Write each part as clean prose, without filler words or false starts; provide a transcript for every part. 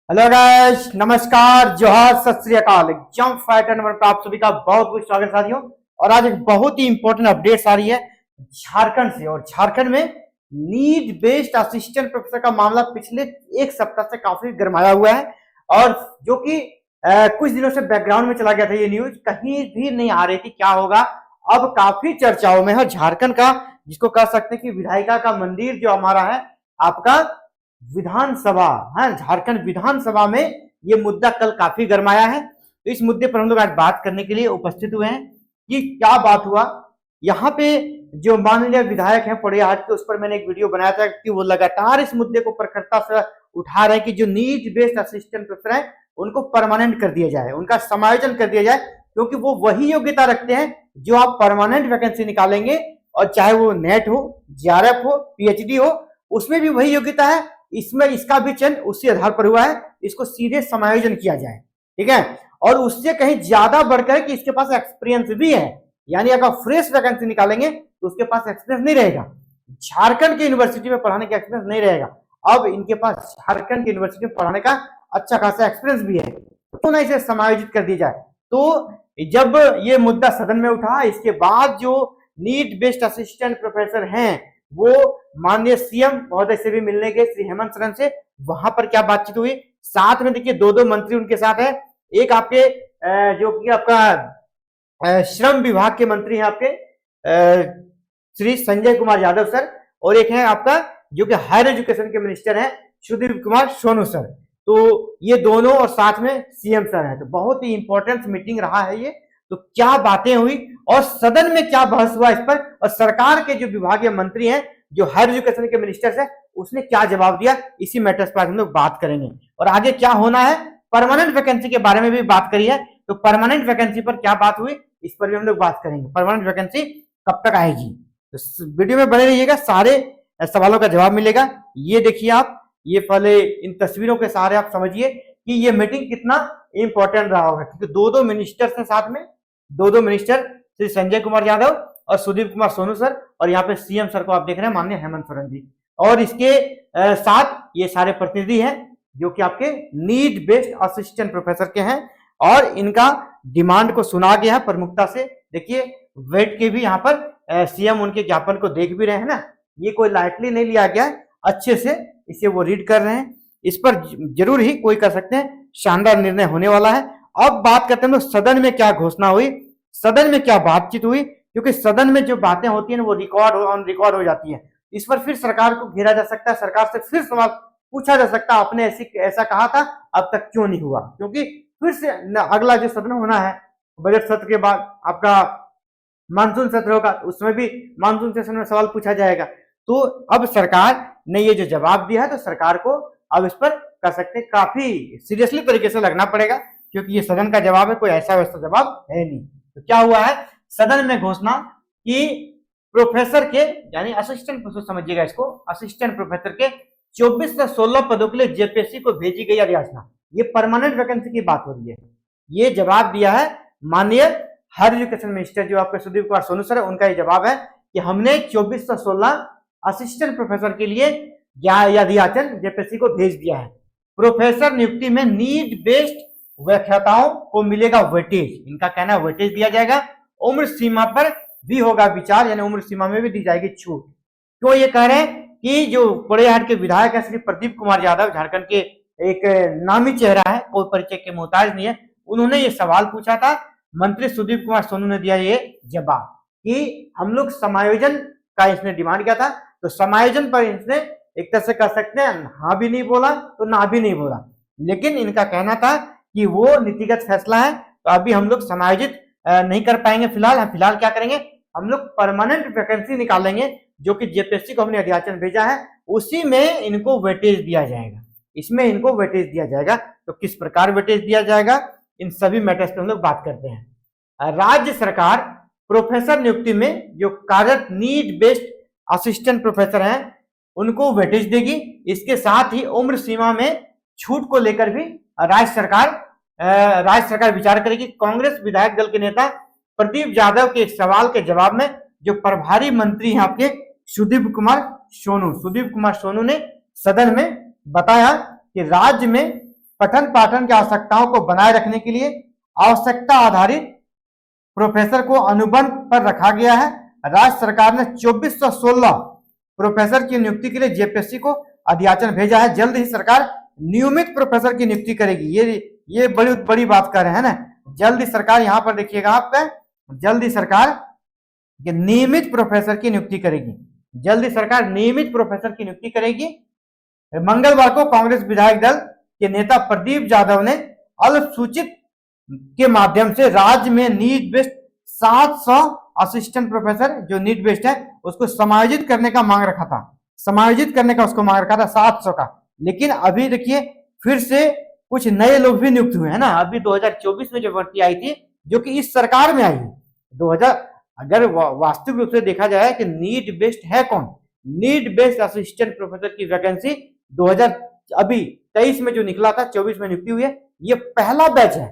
Hello guys, नमस्कार, जोहार, सत श्री अकाल। जंप फाइटर नंबर पर आप सभी का बहुत बहुत स्वागत साथियों। और आज एक बहुत ही इंपॉर्टेंट अपडेट्स आ रही है झारखंड से। और झारखंड में नीड बेस्ड असिस्टेंट प्रोफेसर का मामला पिछले एक सप्ताह से काफी गरमाया हुआ है। और जो कि कुछ दिनों से बैकग्राउंड में चला गया था, ये न्यूज कहीं भी नहीं आ रही थी क्या होगा। अब काफी चर्चाओं में है झारखंड का, जिसको कह सकते हैं कि विधायिका का मंदिर जो हमारा है आपका विधानसभा है, झारखंड विधानसभा में ये मुद्दा कल काफी गरमाया है। तो इस मुद्दे पर हम लोग आज बात करने के लिए उपस्थित हुए हैं कि क्या बात हुआ। यहाँ पे जो माननीय विधायक हैं पोड़ैयाहाट के, उस पर मैंने एक वीडियो बनाया था कि वो लगातार इस मुद्दे को प्रखरता से उठा रहे हैं कि जो नीड बेस्ड असिस्टेंट प्रोफेसर है उनको परमानेंट कर दिया जाए, उनका समायोजन कर दिया जाए, क्योंकि वो वही योग्यता रखते हैं जो आप परमानेंट वैकेंसी निकालेंगे। और चाहे वो नेट हो, जेआरएफ हो, पीएचडी हो, उसमें भी वही योग्यता है। इसमें इसका भी चयन उसी आधार पर हुआ है, इसको सीधे समायोजन किया जाए, ठीक है। और उससे कहीं ज्यादा बढ़कर कि इसके पास एक्सपीरियंस भी है, यानी अगर फ्रेश वैकेंसी निकालेंगे तो उसके पास एक्सपीरियंस नहीं रहेगा, झारखंड की यूनिवर्सिटी में पढ़ाने का एक्सपीरियंस नहीं रहेगा। अब इनके पास झारखंड की यूनिवर्सिटी में पढ़ाने का अच्छा खासा एक्सपीरियंस भी है, तो ना इसे समायोजित कर दिया जाए। तो जब ये मुद्दा सदन में उठा, इसके बाद जो नीड बेस्ड असिस्टेंट प्रोफेसर हैं वो माननीय सीएम महोदय से भी मिलने गए, श्री हेमंत सोरेन से। वहां पर क्या बातचीत हुई, साथ में देखिए दो मंत्री उनके साथ है। एक आपके जो कि आपका श्रम विभाग के मंत्री हैं आपके श्री संजय कुमार यादव सर, और एक है आपका जो कि हायर एजुकेशन के मिनिस्टर हैं सुदीप कुमार सोनू सर। तो ये दोनों और साथ में सीएम सर हैं। तो बहुत ही इंपॉर्टेंट मीटिंग रहा है ये। तो क्या बातें हुई और सदन में क्या बहस हुआ इस पर, और सरकार के जो विभागीय मंत्री हैं, जो हायर एजुकेशन के मिनिस्टर है, उसने क्या जवाब दिया, इसी मैटर्स पर हम लोग बात करेंगे। और आगे क्या होना है, परमानेंट वैकेंसी के बारे में भी बात करी है। तो परमानेंट वैकेंसी पर क्या बात हुई, इस पर भी हम लोग बात करेंगे। परमानेंट वैकेंसी कब तक आएगी, तो वीडियो में बने रहिएगा, सारे सवालों का जवाब मिलेगा। ये देखिए आप, ये पहले इन तस्वीरों के सहारे आप समझिए कि ये मीटिंग कितना इंपॉर्टेंट रहा होगा, क्योंकि दो मिनिस्टर्स हैं साथ में, दो मिनिस्टर श्री संजय कुमार यादव और सुदीप कुमार सोनू सर, और यहाँ पे सीएम सर को आप देख रहे हैं माननीय हेमंत सोरेन जी। और इसके साथ ये सारे प्रतिनिधि हैं जो कि आपके नीड बेस्ड असिस्टेंट प्रोफेसर के हैं, और इनका डिमांड को सुना गया है प्रमुखता से। देखिए वेट के भी यहाँ पर सीएम उनके ज्ञापन को देख भी रहे हैं ना, ये कोई लाइटली नहीं लिया गया, अच्छे से इसे वो रीड कर रहे हैं। इस पर जरूर ही कोई कर सकते हैं शानदार निर्णय होने वाला है। अब बात करते हैं सदन में क्या घोषणा हुई, सदन में क्या बातचीत हुई, क्योंकि सदन में जो बातें होती हैं वो ऑन रिकॉर्ड हो जाती हैं। इस पर फिर सरकार को घेरा जा सकता है, सरकार से फिर सवाल पूछा जा सकता है, आपने ऐसा कहा था, अब तक क्यों नहीं हुआ। क्योंकि फिर से अगला जो सदन होना है बजट सत्र के बाद आपका मानसून सत्र होगा, उसमें भी मानसून सेशन में सवाल पूछा जाएगा। तो अब सरकार ने ये जो जवाब दिया है, तो सरकार को अब इस पर कर सकते हैं काफी सीरियसली तरीके से लगना पड़ेगा, क्योंकि ये सदन का जवाब है, कोई ऐसा वैसा जवाब है नहीं। तो क्या हुआ है सदन में घोषणा कि प्रोफेसर के, यानी असिस्टेंट प्रोफेसर समझिएगा इसको, असिस्टेंट प्रोफेसर के 24 से 16 पदों के लिए जेपीएससी को भेजी गई अधिसूचना। ये परमानेंट वैकेंसी की बात हो रही है। ये जवाब दिया है माननीय हायर एजुकेशन मिनिस्टर जो आपके सुदीप कुमार सोनू सर, उनका ये जवाब है कि हमने 24 से 16 असिस्टेंट प्रोफेसर के लिए अधिसूचना जेपीएससी को भेज दिया है। प्रोफेसर नियुक्ति में नीड बेस्ड व्याख्याताओं को मिलेगा वेटेज, इनका कहना है वेटेज दिया जाएगा। उम्र सीमा पर भी होगा विचार, यानी उम्र सीमा में भी दी जाएगी छूट। क्यों ये कह रहे हैं कि जो पोड़ैयाहाट के विधायक है श्री प्रदीप कुमार यादव, झारखंड के एक नामी चेहरा है, कोई परिचय के मोहताज नहीं है, उन्होंने ये सवाल पूछा था, मंत्री सुदीप कुमार सोनू ने दिया ये जवाब कि हम लोग समायोजन का इसने डिमांड किया था। तो समायोजन पर इसने एक तरह से कह सकते हैं हाँ भी नहीं बोला तो ना भी नहीं बोला, लेकिन इनका कहना था कि वो नीतिगत फैसला है, तो अभी हम लोग समायोजित नहीं कर पाएंगे फिलहाल क्या करेंगे, हम लोग परमानेंट वैकेंसी निकालेंगे, जो कि जेपीएससी को हमने अधिसूचना भेजा है, उसी में इनको वेटेज दिया जाएगा, इसमें इनको वेटेज दिया जाएगा। तो किस प्रकार वेटेज दिया जाएगा, इन सभी मैटर्स पे हम लोग बात करते हैं। राज्य सरकार प्रोफेसर नियुक्ति में जो कार्यरत नीड बेस्ड असिस्टेंट प्रोफेसर हैं उनको वेटेज देगी। इसके साथ ही उम्र सीमा में छूट को लेकर भी राज्य सरकार विचार करेगी। कांग्रेस विधायक दल के नेता प्रदीप यादव के एक सवाल के जवाब में जो प्रभारी मंत्री हैं आपके सुदीप कुमार सोनू ने सदन में बताया कि राज्य में पठन पाठन की आवश्यकताओं को बनाए रखने के लिए आवश्यकता आधारित प्रोफेसर को अनुबंध पर रखा गया है। राज्य सरकार ने 2416 प्रोफेसर की नियुक्ति के लिए जेपीएससी को अधियाचन भेजा है। जल्द ही सरकार नियमित प्रोफेसर की नियुक्ति करेगी। ये बड़ी बड़ी बात कर रहे हैं ना। जल्द ही सरकार, यहां पर देखिएगा आप, जल्द ही सरकार नियमित प्रोफेसर की नियुक्ति करेगी। जल्द ही सरकार नियमित प्रोफेसर की नियुक्ति करेगी। मंगलवार को कांग्रेस विधायक दल के नेता प्रदीप यादव ने अल्पसूचित के माध्यम से राज्य में नीट बेस्ड 700 असिस्टेंट प्रोफेसर जो नीट बेस्ड है उसको समायोजित करने का मांग रखा था। समायोजित करने का उसको मांग रखा था 700 का। लेकिन अभी देखिए फिर से कुछ नए लोग भी नियुक्त हुए हैं ना। अभी 2024 में जो भर्ती आई थी जो कि इस सरकार में आई है 2000, अगर वास्तविक रूप से देखा जाए कि नीट बेस्ड है कौन, नीट बेस्ड असिस्टेंट प्रोफेसर की वैकेंसी 2023 में जो निकला था 24 में नियुक्ति हुई है। ये पहला बैच है।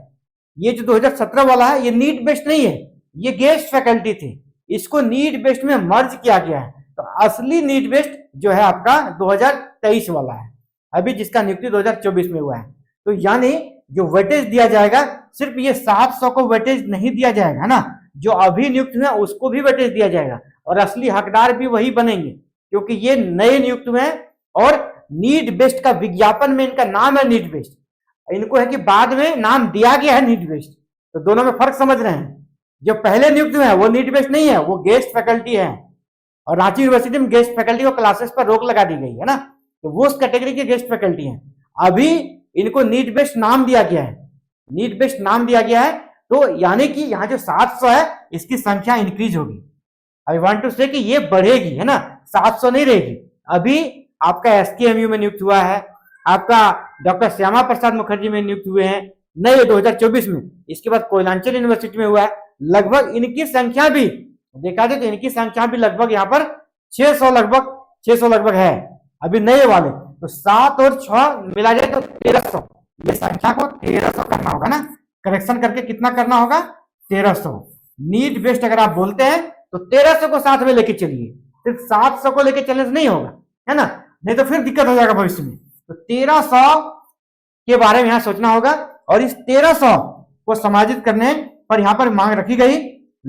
ये जो 2017 वाला है ये नीट बेस्ड नहीं है, ये गेस्ट फैकल्टी थी। इसको नीट बेस्ड में मर्ज किया गया है। तो असली नीट बेस्ड जो है आपका 2023 वाला है, अभी जिसका नियुक्ति 2024 में हुआ है। तो यानी जो वेटेज दिया जाएगा सिर्फ ये 700 को वेटेज नहीं दिया जाएगा ना, जो अभी नियुक्त हुए उसको भी वेटेज दिया जाएगा और असली हकदार भी वही बनेंगे क्योंकि ये नए नियुक्त हुए हैं। और नीट बेस्ड का विज्ञापन में इनका नाम है नीट बेस्ड, इनको है कि बाद में नाम दिया गया है नीट बेस्ड। तो दोनों में फर्क समझ रहे हैं। जो पहले नियुक्त हुए हैं वो नीट बेस्ड नहीं है, वो गेस्ट फैकल्टी है। और रांची यूनिवर्सिटी में गेस्ट फैकल्टी को क्लासेस पर रोक लगा दी गई है ना, तो वो उस कैटेगरी के गेस्ट फैकल्टी हैं। अभी इनको नीट बेस्ड नाम दिया गया है, नीट बेस्ड नाम दिया गया है। तो यानी कि यहाँ जो 700 है इसकी संख्या इंक्रीज होगी। आई वांट टू से कि ये बढ़ेगी, है ना, 700 नहीं रहेगी। अभी आपका एसकेएमयू में नियुक्त हुआ है, आपका डॉक्टर श्यामा प्रसाद मुखर्जी में नियुक्त हुए हैं नए 2024 में। इसके बाद कोयलांचल यूनिवर्सिटी में हुआ है। लगभग इनकी संख्या भी देखा जाए तो इनकी संख्या भी लगभग यहाँ पर 600 लगभग है अभी नए वाले। तो 7 और 6 मिला जाए तो 1300, ये संख्या को 1300 करना होगा ना, करेक्शन करके कितना करना होगा 1300। नीट बेस्ड अगर आप बोलते हैं तो 1300 को साथ में लेके चलिए, सिर्फ 700 को लेके चलने से नहीं होगा, है ना, नहीं तो फिर दिक्कत हो जाएगा भविष्य में। तो 1300 के बारे में यहाँ सोचना होगा और इस 1300 को समायोजित करने पर यहाँ पर मांग रखी गई।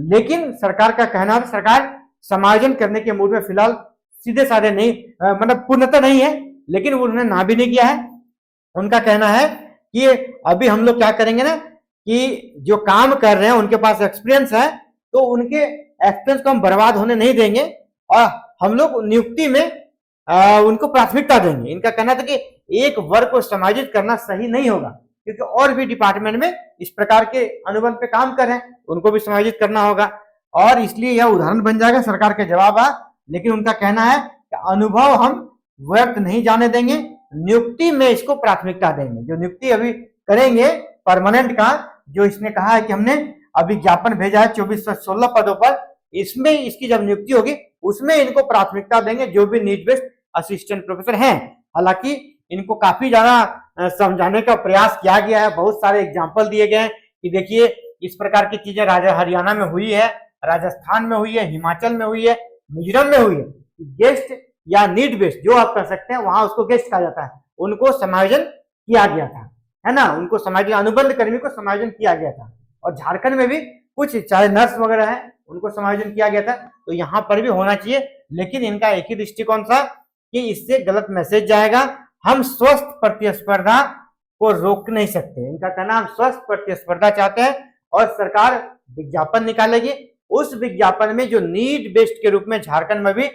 लेकिन सरकार का कहना है सरकार समायोजन करने के मूड में फिलहाल सीधे साधे नहीं, मतलब पूर्णतः नहीं है, लेकिन उन्होंने ना भी नहीं किया है। उनका कहना है कि अभी हम लोग क्या करेंगे ना कि जो काम कर रहे हैं उनके पास एक्सपीरियंस है तो उनके एक्सपीरियंस को हम बर्बाद होने नहीं देंगे और हम लोग नियुक्ति में उनको प्राथमिकता देंगे। इनका कहना था कि एक वर्ग को समायोजित करना सही नहीं होगा क्योंकि और भी डिपार्टमेंट में इस प्रकार के अनुबंध पे काम कर रहे हैं, उनको भी समायोजित करना होगा और इसलिए यह उदाहरण बन जाएगा सरकार के जवाब। लेकिन उनका कहना है कि अनुभव हम व्यर्थ नहीं जाने देंगे, नियुक्ति में इसको प्राथमिकता देंगे। जो नियुक्ति अभी करेंगे परमानेंट का, जो इसने कहा है कि हमने अभी ज्ञापन भेजा है 2416 पदों पर, इसमें इसकी जब नियुक्ति होगी उसमें इनको प्राथमिकता देंगे जो भी नीट बेस्ड असिस्टेंट प्रोफेसर हैं। हालांकि इनको काफी ज्यादा समझाने का प्रयास किया गया है, बहुत सारे एग्जाम्पल दिए गए हैं कि देखिए इस प्रकार की चीजें हरियाणा में हुई है, राजस्थान में हुई है, हिमाचल में हुई है, मिजोरम में हुई है। गेस्ट या नीट बेस्ड जो आप कर सकते हैं वहां उसको गेस्ट कहा जाता है, उनको समायोजन किया गया था, है ना, उनको समायोजन अनुबंध कर्मी को समायोजन किया गया था। और झारखंड में भी कुछ चाहे नर्स वगैरह है उनको समायोजन किया गया था। तो यहाँ पर भी होना चाहिए, लेकिन इनका एक ही दृष्टिकोण था कि इससे गलत मैसेज जाएगा, हम स्वस्थ प्रतिस्पर्धा को रोक नहीं सकते। इनका कहना हम स्वस्थ प्रतिस्पर्धा चाहते हैं और सरकार विज्ञापन निकालेगी। उस विज्ञापन में जो नीट बेस्ड के रूप में झारखंड में भी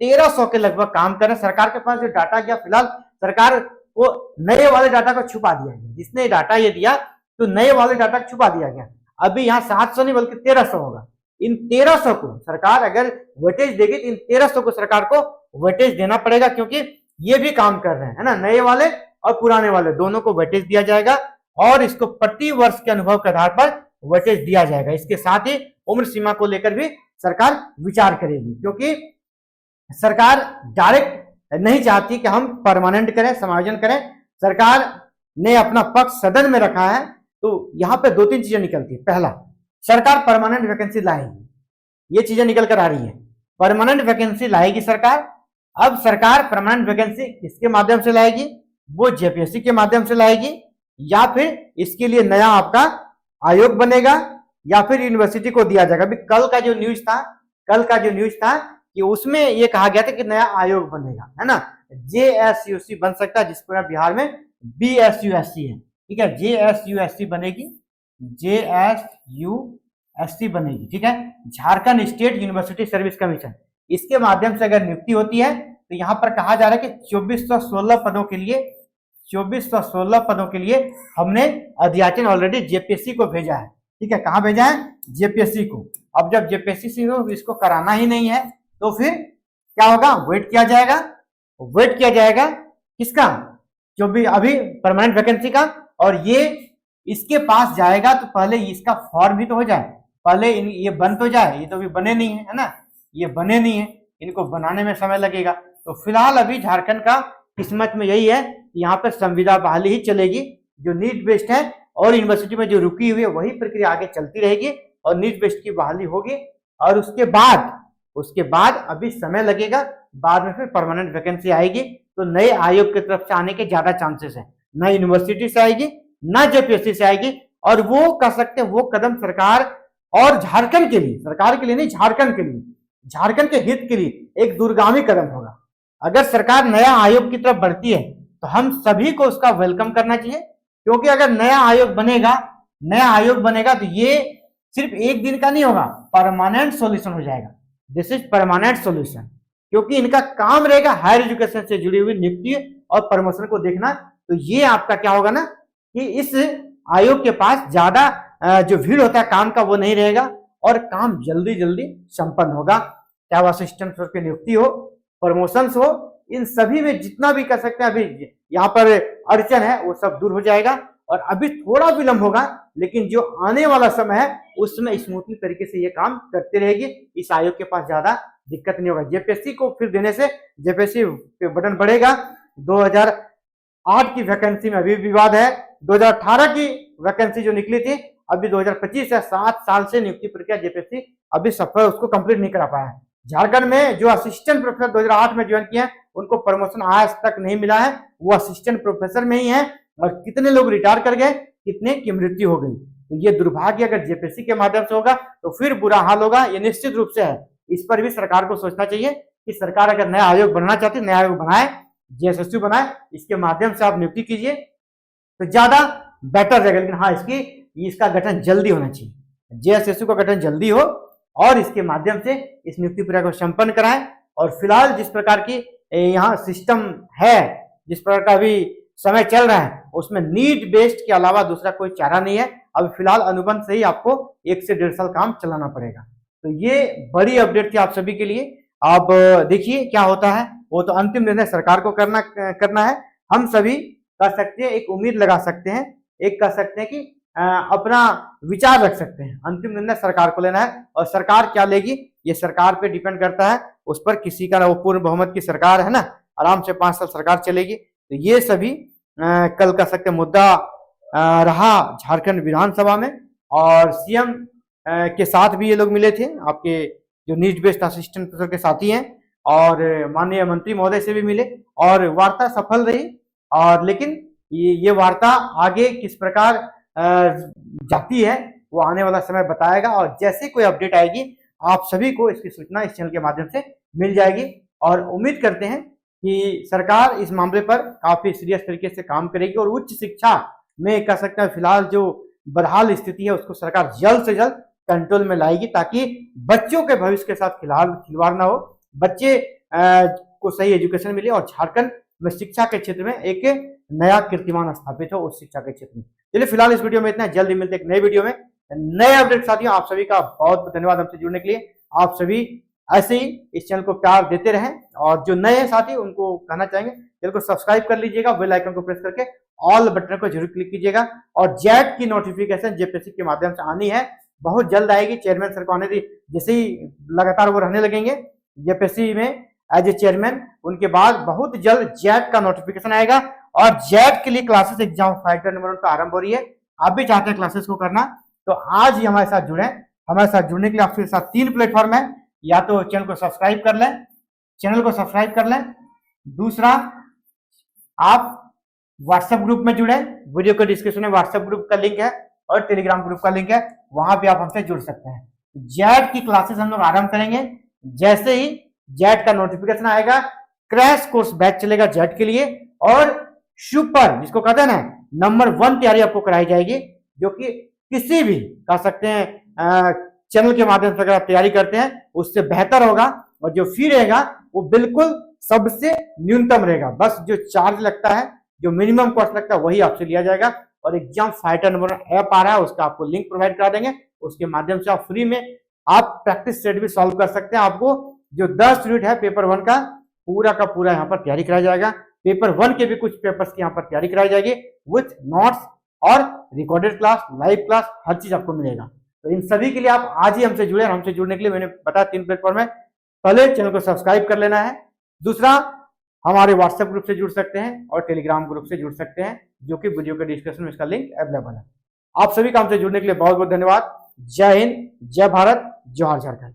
1300 के लगभग काम कर रहे हैं। सरकार के पास जो डाटा गया फिलहाल सरकार को नए वाले डाटा को छुपा दिया गया, जिसने डाटा ये दिया तो नए वाले डाटा को छुपा दिया गया। अभी यहाँ 700 नहीं बल्कि 1300 होगा। इन 1300 को सरकार अगर वेटेज देगी तो इन 1300 को सरकार को वेटेज देना पड़ेगा क्योंकि ये भी काम कर रहे हैं, है ना, नए वाले और पुराने वाले दोनों को वेटेज दिया जाएगा और इसको प्रति वर्ष के अनुभव के आधार पर वेटेज दिया जाएगा। इसके साथ ही उम्र सीमा को लेकर भी सरकार विचार करेगी क्योंकि सरकार डायरेक्ट नहीं चाहती कि हम परमानेंट करें, समायोजन करें। सरकार ने अपना पक्ष सदन में रखा है तो यहाँ पे 2-3 चीजें निकलती है। पहला, सरकार परमानेंट वैकेंसी लाएगी, ये चीजें निकल कर आ रही है। परमानेंट वैकेंसी लाएगी सरकार। अब सरकार परमानेंट वैकेंसी किसके माध्यम से लाएगी? वो जेपीएससी के माध्यम से लाएगी। या फिर इसके लिए नया आपका आयोग बनेगा या फिर यूनिवर्सिटी को दिया जाएगा। अभी कल का जो न्यूज था कि उसमें ये कहा गया था कि नया आयोग बनेगा, है ना। जेएसयूसी बन सकता है, जिसको बिहार में बीएसयूएससी है, ठीक है। जेएसयूएससी बनेगी, जेएसयूएससी बनेगी, ठीक है, Jharkhand state university service commission. इसके माध्यम से अगर नियुक्ति होती है तो यहाँ पर कहा जा रहा है कि 2416 पदों के लिए हमने अध्याचन ऑलरेडी जेपीएससी को भेजा है, ठीक है। कहाँ भेजा है? जेपीएससी को। अब जब जेपीएससी से इसको कराना ही नहीं है तो फिर क्या होगा? वेट किया जाएगा किसका? जो भी अभी परमानेंट वैकेंसी का। और ये इसके पास जाएगा तो पहले इसका फॉर्म भी तो हो जाए, पहले ये बन तो जाए। ये तो अभी बने नहीं है ना, ये बने नहीं है, इनको बनाने में समय लगेगा। तो फिलहाल अभी झारखंड का किस्मत में यही है कि यहाँ पर संविदा बहाली ही चलेगी, जो नीट बेस्ड है, और यूनिवर्सिटी में जो रुकी हुई है वही प्रक्रिया आगे चलती रहेगी और नीट बेस्ड की बहाली होगी। और उसके बाद अभी समय लगेगा, बाद में फिर परमानेंट वैकेंसी आएगी तो नए आयोग की तरफ से आने के ज्यादा चांसेस है। ना यूनिवर्सिटी से आएगी ना जेपीएससी से आएगी। और वो कह सकते हैं वो कदम सरकार और झारखंड के लिए, सरकार के लिए नहीं, झारखंड के हित के लिए एक दूरगामी कदम होगा। अगर सरकार नया आयोग की तरफ बढ़ती है तो हम सभी को उसका वेलकम करना चाहिए, क्योंकि अगर नया आयोग बनेगा तो ये सिर्फ एक दिन का नहीं होगा, परमानेंट सॉल्यूशन हो जाएगा। दिस इज परमानेंट सॉल्यूशन, क्योंकि इनका काम रहेगा हायर एजुकेशन से जुड़ी हुई नियुक्ति और प्रमोशन को देखना। तो ये आपका क्या होगा ना कि इस आयोग के पास ज्यादा जो भीड़ होता है काम का वो नहीं रहेगा और काम जल्दी संपन्न होगा। चाहे वो असिस्टेंट की नियुक्ति हो, प्रमोशंस हो, इन सभी में जितना भी कर सकते हैं अभी यहाँ पर अड़चन है वो सब दूर हो जाएगा। और अभी थोड़ा विलंब होगा, लेकिन जो आने वाला समय है उसमें स्मूथली तरीके से ये काम करते रहेगी। इस आयोग के पास ज्यादा दिक्कत नहीं होगा। जेपीएससी को फिर देने से जेपीएससी पे बटन बढ़ेगा। 2008 की वैकेंसी में अभी विवाद है, 2018 की वैकेंसी जो निकली थी अभी 2025 है, 7 साल से नियुक्ति प्रक्रिया जेपीएससी अभी सफल उसको कंप्लीट नहीं करा पाया है। झारखंड में जो असिस्टेंट प्रोफेसर 2008 में ज्वाइन किए हैं उनको प्रमोशन आज तक नहीं मिला है, वो असिस्टेंट प्रोफेसर में ही है। और कितने लोग रिटायर कर गए, कितने की मृत्यु हो गई। तो ये दुर्भाग्य अगर जेपीएससी के माध्यम से होगा तो फिर बुरा हाल होगा, ये निश्चित रूप से है। इस पर भी सरकार को सोचना चाहिए कि सरकार अगर नया आयोग बनना चाहती है, नया आयोग बनाए, जेएसएसयू बनाए, इसके माध्यम से आप नियुक्ति कीजिए तो ज्यादा बेटर रहेगा। लेकिन हाँ, इसका गठन जल्दी होना चाहिए, जेएसएसयू का गठन जल्दी हो और इसके माध्यम से इस नियुक्ति प्रक्रिया को संपन्न कराएं। और फिलहाल जिस प्रकार की यहाँ सिस्टम है, जिस प्रकार का अभी समय चल रहा है, उसमें नीट बेस्ड के अलावा दूसरा कोई चारा नहीं है। अभी फिलहाल अनुबंध से ही आपको 1 से 1.5 साल काम चलाना पड़ेगा। तो ये बड़ी अपडेट थी आप सभी के लिए। अब देखिए क्या होता है, वो तो अंतिम निर्णय सरकार को करना है। हम सभी कर सकते हैं, एक उम्मीद लगा सकते हैं, एक कर सकते हैं कि अपना विचार रख सकते हैं। अंतिम निर्णय सरकार को लेना है और सरकार क्या लेगी ये सरकार पे डिपेंड करता है। उस पर किसी का वो पूर्ण बहुमत की सरकार है ना, आराम से 5 साल सरकार चलेगी। तो ये सभी कल का सकते मुद्दा रहा झारखंड विधानसभा में। और सीएम के साथ भी ये लोग मिले थे, आपके जो नीट बेस्ड असिस्टेंट प्रोफेसर के साथी हैं, और माननीय मंत्री महोदय से भी मिले और वार्ता सफल रही। और लेकिन ये वार्ता आगे किस प्रकार जाती है वो आने वाला समय बताएगा। और जैसे कोई अपडेट आएगी आप सभी को इसकी सूचना इस चैनल के माध्यम से मिल जाएगी। और उम्मीद करते हैं कि सरकार इस मामले पर काफी सीरियस तरीके से काम करेगी और उच्च शिक्षा में कह सकते हैं फिलहाल जो बदहाल स्थिति है उसको सरकार जल्द से जल्द कंट्रोल में लाएगी, ताकि बच्चों के भविष्य के साथ खिलवाड़ ना हो, बच्चे को सही एजुकेशन मिले और झारखंड में शिक्षा के क्षेत्र में एक नया कीर्तिमान स्थापित हो उस शिक्षा के क्षेत्र में। चलिए फिलहाल इस वीडियो में इतना, जल्दी मिलते एक नए वीडियो में नए अपडेट साथियों। आप सभी का बहुत बहुत धन्यवाद हमसे जुड़ने के लिए। आप सभी ऐसे ही इस चैनल को प्यार देते रहें और जो नए साथी उनको कहना चाहेंगे चैनल को सब्सक्राइब कर लीजिएगा, बेल आइकन को प्रेस करके ऑल बटन को जरूर क्लिक कीजिएगा। और जेट की नोटिफिकेशन जेपीएससी के माध्यम से आनी है, बहुत जल्द आएगी। चेयरमैन सर को आने दी, जैसे ही लगातार वो रहने लगेंगे जेपीएससी में एज ए चेयरमैन, उनके बाद बहुत जल्द जेट का नोटिफिकेशन आएगा। और जेट के लिए क्लासेस एग्जाम फाइटर नंबर 1 पर आरंभ हो रही है। आप भी चाहते हैं क्लासेस को करना तो आज ही हमारे साथ जुड़े। हमारे साथ जुड़ने के लिए आपके साथ 3 प्लेटफॉर्म है, या तो चैनल को सब्सक्राइब कर लें, दूसरा आप व्हाट्सएप ग्रुप में जुड़े, वीडियो के डिस्क्रिप्शन में व्हाट्सएप ग्रुप का लिंक है और टेलीग्राम ग्रुप का लिंक है, वहां पे आप हमसे जुड़ सकते हैं। जेट की क्लासेस हम लोग आरंभ करेंगे, जैसे ही जेट का नोटिफिकेशन आएगा क्रैश कोर्स बैच चलेगा जेट के लिए, और सुपर जिसको कहते हैं ना नंबर 1 तैयारी आपको कराई जाएगी, जो कि किसी भी कह सकते हैं चैनल के माध्यम से अगर आप तैयारी करते हैं उससे बेहतर होगा, और जो फी रहेगा वो बिल्कुल सबसे न्यूनतम रहेगा। बस जो चार्ज लगता है, जो मिनिमम कॉस्ट लगता है वही आपसे लिया जाएगा, और एग्जाम फाइटर नंबर ऐप आ रहा है उसका आपको लिंक प्रोवाइड करा देंगे, उसके माध्यम से आप फ्री में आप प्रैक्टिस सेट भी सॉल्व कर सकते हैं। आपको जो 10 यूनिट है पेपर 1 का पूरा यहाँ पर तैयारी कराया जाएगा, पेपर 1 के भी कुछ पेपर्स की यहाँ पर तैयारी कराई जाएगी विथ नोट्स और रिकॉर्डेड क्लास, लाइव क्लास, हर चीज आपको मिलेगा। तो इन सभी के लिए आप आज ही हमसे जुड़े, और हमसे जुड़ने के लिए मैंने बताया 3 प्लेटफॉर्म है। पहले चैनल को सब्सक्राइब कर लेना है, दूसरा हमारे व्हाट्सएप ग्रुप से जुड़ सकते हैं और टेलीग्राम ग्रुप से जुड़ सकते हैं, जो कि वीडियो के डिस्क्रिप्शन में इसका लिंक अवेलेबल है। आप सभी का हमसे जुड़ने के लिए बहुत बहुत धन्यवाद। जय हिंद, जय भारत, जोहार झारखंड।